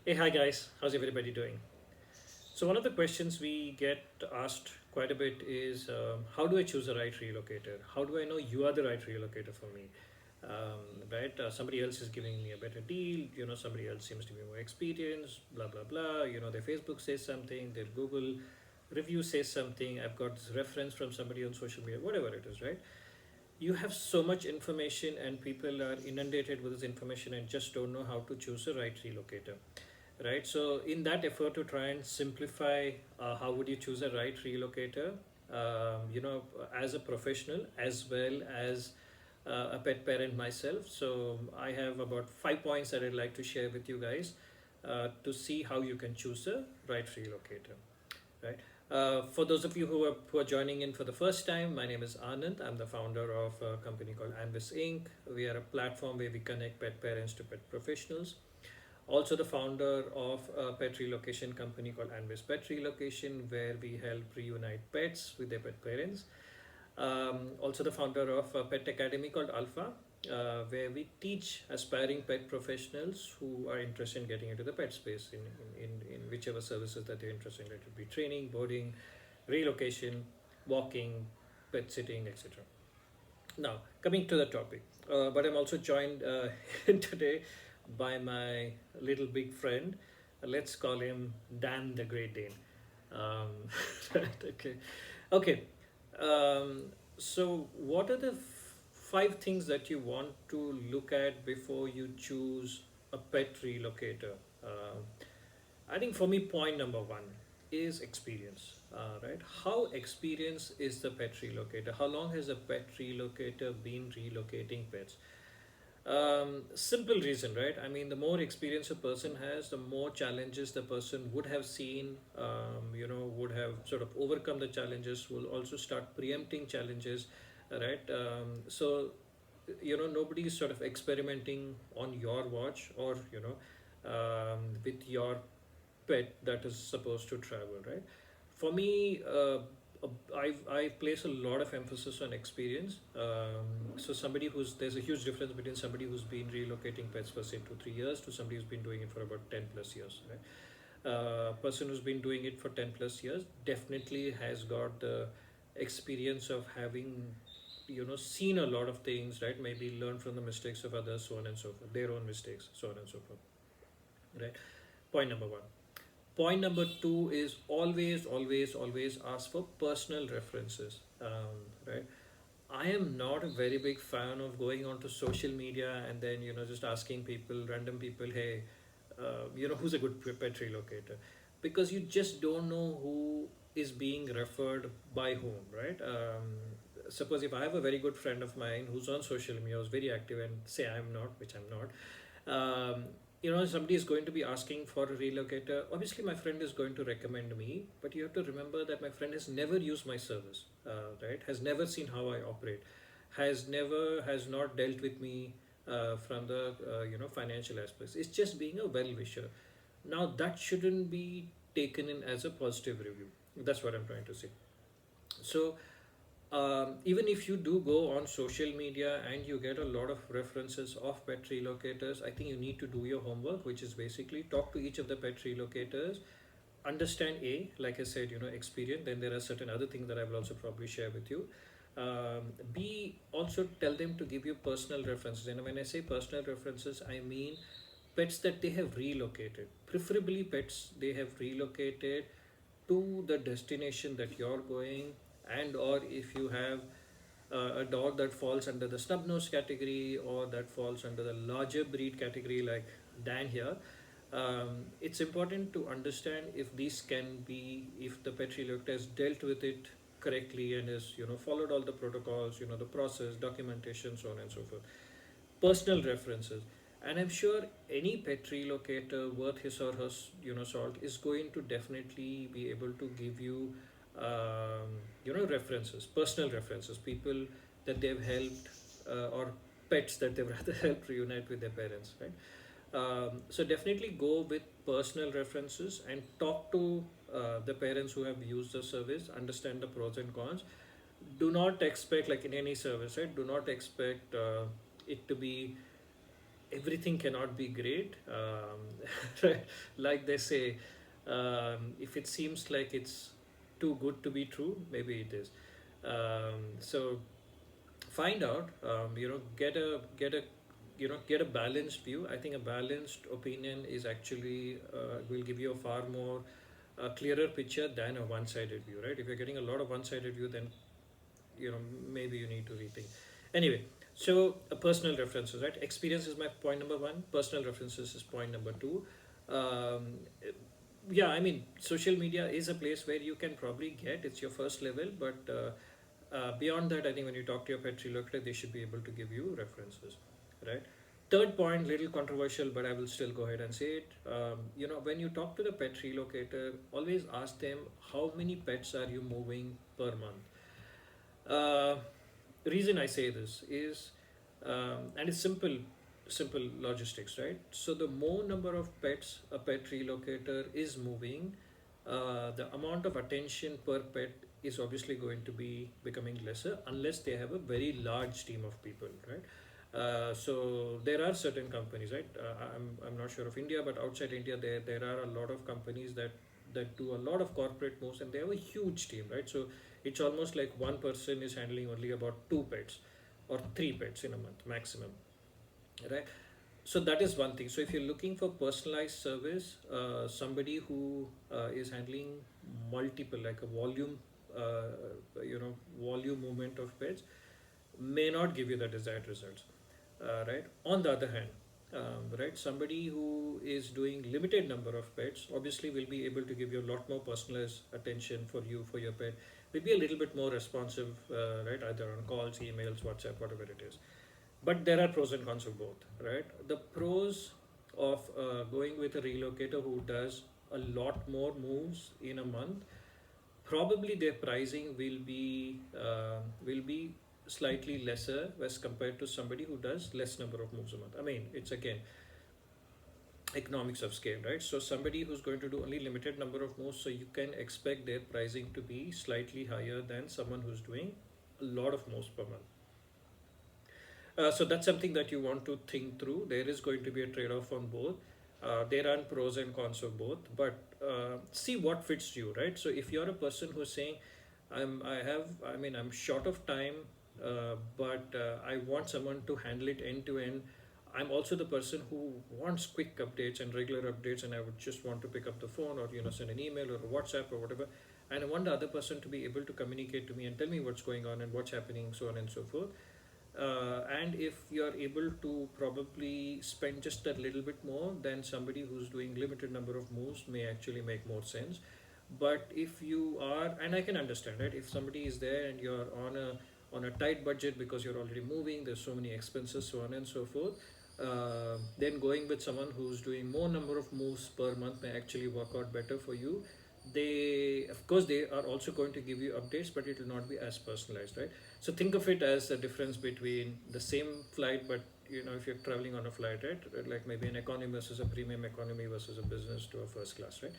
Hey, hi guys, how's everybody doing? So, one of the questions we get asked quite a bit is how do I choose the right relocator? How do I know you are the right relocator for me? Right? Somebody else is giving me a better deal, somebody else seems to be more experienced, blah, blah, blah. Their Facebook says something, their Google review says something, I've got this reference from somebody on social media, whatever it is, right? You have so much information, and people are inundated with this information and just don't know how to choose the right relocator, right? So in that effort to try and simplify how would you choose a right relocator, as a professional as well as a pet parent myself, so I have about 5 points that I'd like to share with you guys to see how you can choose a right relocator, right? For those of you who are joining in for the first time, my name is Anand. I'm the founder of a company called Anvis Inc. We are a platform where we connect pet parents to pet professionals. Also, the founder of a pet relocation company called Anvis Pet Relocation, where we help reunite pets with their pet parents. Also, the founder of a pet academy called Alpha, where we teach aspiring pet professionals who are interested in getting into the pet space in whichever services that they're interested in, let it be training, boarding, relocation, walking, pet sitting, etc. Now, coming to the topic, but I'm also joined today by my little big friend. Let's call him Dan the Great Dane. Um, right, okay. Okay. Um, so, what are the five things that you want to look at before you choose a pet relocator? I think for me, point number one is experience. Right? How experienced is the pet relocator? How long has a pet relocator been relocating pets? Simple reason, right? I mean, the more experience a person has, the more challenges the person would have seen, would have sort of overcome the challenges, will also start preempting challenges, right? Nobody is sort of experimenting on your watch, or, with your pet that is supposed to travel, right? For me, I place a lot of emphasis on experience. So somebody who's there's a huge difference between somebody who's been relocating pets for say 2 3 years to somebody who's been doing it for about 10 plus years, right? Person who's been doing it for 10 plus years definitely has got the experience of having seen a lot of things, right? Maybe learn from the mistakes of others, so on and so forth, their own mistakes, so on and so forth, right? Point number one. Point number two is always, always, always ask for personal references. Right? I am not a very big fan of going onto social media and then just asking people, random people, hey, who's a good pet relocator, because you just don't know who is being referred by whom, right? Suppose if I have a very good friend of mine who's on social media, who's very active, and say I'm not, which I'm not, somebody is going to be asking for a relocator. Obviously, my friend is going to recommend me, but you have to remember that my friend has never used my service, right? Has never seen how I operate, has not dealt with me from the financial aspects. It's just being a well wisher. Now that shouldn't be taken in as a positive review. That's what I'm trying to say. So even if you do go on social media and you get a lot of references of pet relocators, I think you need to do your homework, which is basically talk to each of the pet relocators, understand A, like I said, experience. Then there are certain other things that I will also probably share with you. B, also tell them to give you personal references. And when I say personal references, I mean pets that they have relocated, preferably pets they have relocated to the destination that you're going, and or if you have a dog that falls under the snub nose category or that falls under the larger breed category like Dan here, it's important to understand if these can be, if the pet relocator has dealt with it correctly and has followed all the protocols, the process, documentation, so on and so forth. Personal references, and I'm sure any pet relocator worth his or her salt is going to definitely be able to give you references, personal references, people that they've helped, or pets that they've rather helped reunite with their parents, right? So definitely go with personal references and talk to the parents who have used the service, understand the pros and cons. Do not expect, like in any service, right? Do not expect it to be everything cannot be great. Right? Like they say, if it seems like it's too good to be true, maybe it is. So find out, get a balanced view. I think a balanced opinion is actually will give you a far more clearer picture than a one-sided view, right? If you're getting a lot of one-sided view, then maybe you need to rethink. Anyway, so personal references, right? Experience is my point number one. Personal references is point number two. um, yeah, I mean, social media is a place where you can probably get, it's your first level, but beyond that, I think when you talk to your pet relocator, they should be able to give you references, right? Third point, little controversial, but I will still go ahead and say it. When you talk to the pet relocator, always ask them how many pets are you moving per month. uh, reason I say this is, and it's simple logistics, right? So the more number of pets a pet relocator is moving, the amount of attention per pet is obviously going to be becoming lesser unless they have a very large team of people, right? So there are certain companies, right? I'm not sure of India, but outside India, there are a lot of companies that do a lot of corporate moves, and they have a huge team, right? So it's almost like one person is handling only about two pets or three pets in a month maximum, right? So that is one thing. So if you're looking for personalized service, somebody who is handling multiple, like a volume, volume movement of pets, may not give you the desired results, right? On the other hand, right, somebody who is doing limited number of pets obviously will be able to give you a lot more personalized attention for you, for your pet, will be a little bit more responsive, right, either on calls, emails, WhatsApp, whatever it is. But there are pros and cons of both, right? The pros of going with a relocator who does a lot more moves in a month, probably their pricing will be slightly lesser as compared to somebody who does less number of moves a month. I mean, it's again economics of scale, right? So somebody who's going to do only limited number of moves, so you can expect their pricing to be slightly higher than someone who's doing a lot of moves per month. So that's something that you want to think through. There is going to be a trade-off on both. There are pros and cons of both, but see what fits you, right? So if you're a person who's saying, I'm short of time, but I want someone to handle it end to end. I'm also the person who wants quick updates and regular updates, and I would just want to pick up the phone or send an email or a WhatsApp or whatever. And I want the other person to be able to communicate to me and tell me what's going on and what's happening, so on and so forth. And if you're able to probably spend just a little bit more, then somebody who's doing limited number of moves may actually make more sense. But if you are, and I can understand, right, if somebody is there and you're on a tight budget because you're already moving, there's so many expenses, so on and so forth, then going with someone who's doing more number of moves per month may actually work out better for you. They, of course, they are also going to give you updates, but it will not be as personalized, right? So think of it as a difference between the same flight, but if you're traveling on a flight, right, like maybe an economy versus a premium economy versus a business to a first class, right?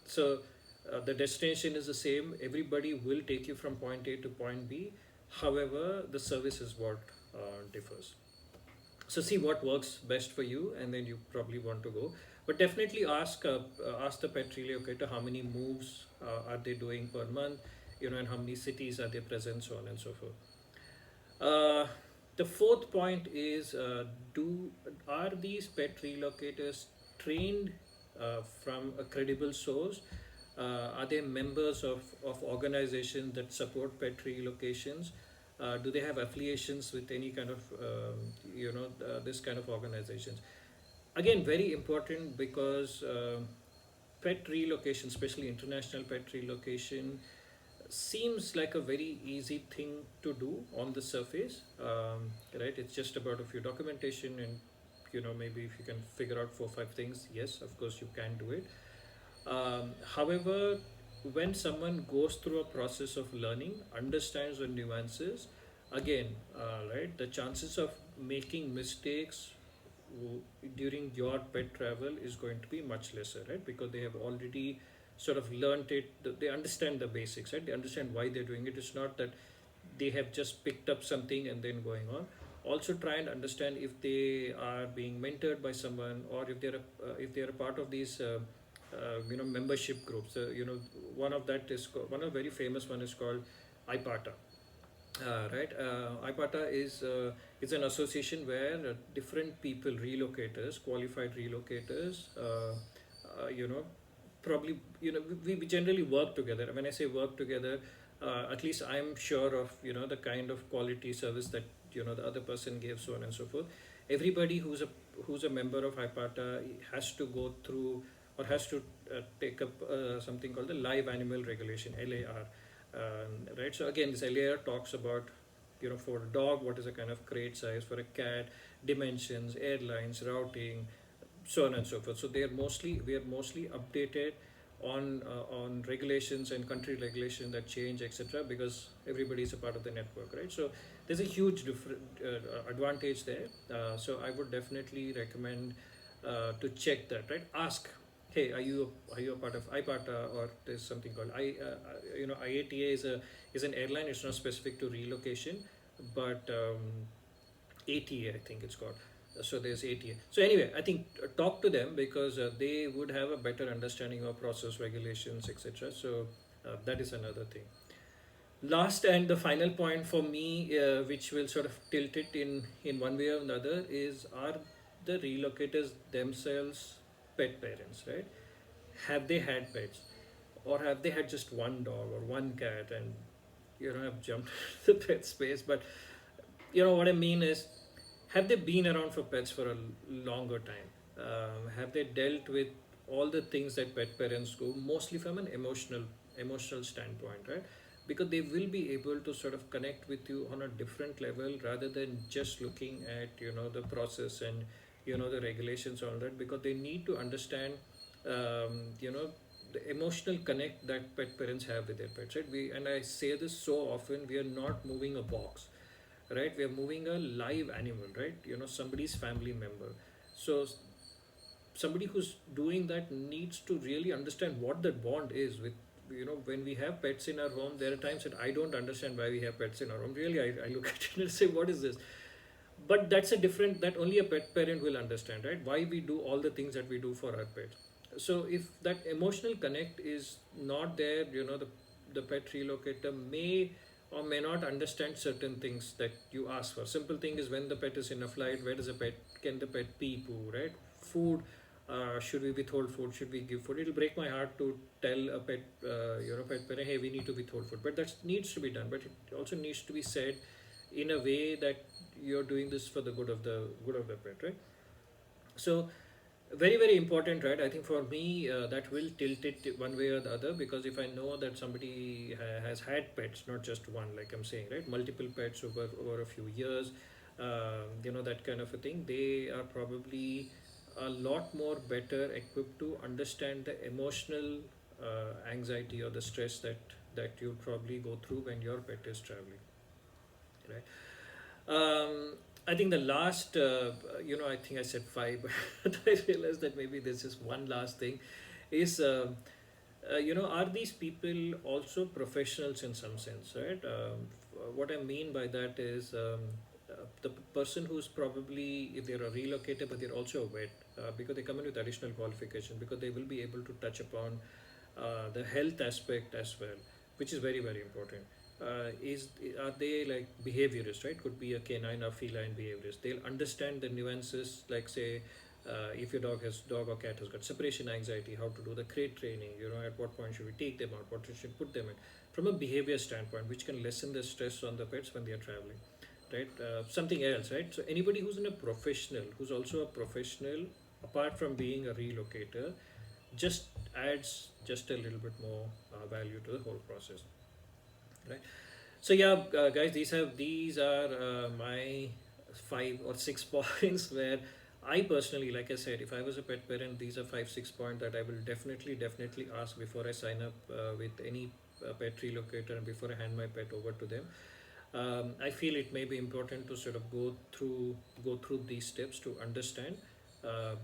So the destination is the same. Everybody will take you from point A to point B. However, the service is what differs. So see what works best for you, and then you probably want to go. But definitely ask the pet relocator how many moves are they doing per month, and how many cities are they present, so on and so forth. The fourth point is, do are these pet relocators trained from a credible source? Are they members of organizations that support pet relocations? Do they have affiliations with any kind of this kind of organizations? Again, very important, because pet relocation, especially international pet relocation, seems like a very easy thing to do on the surface, right? It's just about a few documentation, and maybe if you can figure out 4 or 5 things, yes, of course you can do it. However, when someone goes through a process of learning, understands the nuances, again, right, the chances of making mistakes during your pet travel is going to be much lesser, right? Because they have already sort of learned it, they understand the basics, right? They understand why they're doing it. It's not that they have just picked up something and then going on. Also try and understand if they are being mentored by someone, or if they're a part of these membership groups. One of that is one of very famous one is called IPATA. Right, IPATA is an association where different people, relocators, qualified relocators, you know, probably we generally work together. When I say work together, at least I'm sure of the kind of quality service that the other person gives, so on and so forth. Everybody who's a member of IPATA has to go through, or has to take up something called the live animal regulation, LAR. Right, so again, this LAR talks about for a dog what is a kind of crate size, for a cat dimensions, airlines, routing, so on and so forth. So we are mostly updated on regulations and country regulation that change, etc., because everybody is a part of the network, right? So there's a huge different advantage there. So I would definitely recommend to check that, right? Ask, hey, are you a part of IPATA, or there's something called IATA is an airline. It's not specific to relocation, but ATA, I think it's called. So there's ATA. So anyway, I think talk to them, because they would have a better understanding of process, regulations, etc. So that is another thing. Last and the final point for me, which will sort of tilt it in one way or another, is, are the relocators themselves pet parents, right? Have they had pets, or have they had just one dog or one cat, and have jumped the pet space? But what I mean is, have they been around for pets for a longer time? Have they dealt with all the things that pet parents go, mostly from an emotional standpoint, right? Because they will be able to sort of connect with you on a different level, rather than just looking at the process and the regulations, all that, because they need to understand the emotional connect that pet parents have with their pets, right? And I say this so often, we are not moving a box, right? We are moving a live animal, right? Somebody's family member. So somebody who's doing that needs to really understand what that bond is with. When we have pets in our home, there are times that I don't understand why we have pets in our home. Really, I look at it and say, what is this? But that's a different, that only a pet parent will understand, right? Why we do all the things that we do for our pets. So if that emotional connect is not there, the pet relocator may or may not understand certain things that you ask for. Simple thing is, when the pet is in a flight, where does the pet, can the pet pee, poo, right? Food, should we withhold food, should we give food? It'll break my heart to tell a pet parent, hey, we need to withhold food, but that needs to be done. But it also needs to be said in a way that you're doing this for the good of the pet, right? So very, very important, right? I think for me, that will tilt it one way or the other, because if I know that somebody has had pets, not just one, like I'm saying, right, multiple pets over a few years, that kind of a thing, they are probably a lot more better equipped to understand the emotional anxiety or the stress that you probably go through when your pet is traveling, right? I think the last, I think I said five, but I realized that maybe there's just one last thing. Is, are these people also professionals in some sense, right? What I mean by that is, the person who's probably, if they're a relocator, but they're also a vet, because they come in with additional qualification, because they will be able to touch upon the health aspect as well, which is very, very important. Is Are they like behaviorists, right? Could be a canine or feline behaviorist. They'll understand the nuances, like say, if your dog or cat has got separation anxiety, how to do the crate training, at what point should we take them out, what we should put them in, from a behavior standpoint, which can lessen the stress on the pets when they are traveling, right? Something else, right? So anybody who's in a professional, who's also a professional, apart from being a relocator, just adds just a little bit more value to the whole process, right? So yeah, guys, these are my 5 or 6 points where I personally, like I said, if I was a pet parent, these are 5 6 points that I will definitely ask before I sign up with any pet relocator, and before I hand my pet over to them. I feel it may be important to sort of go through these steps to understand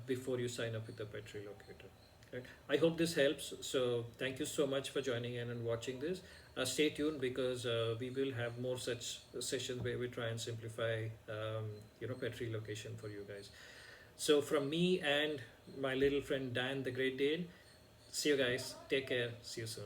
before you sign up with a pet relocator. Right. I hope this helps. So thank you so much for joining in and watching this. Stay tuned because we will have more such sessions where we try and simplify, pet relocation for you guys. So from me and my little friend Dan, the Great Dane, see you guys. Take care. See you soon.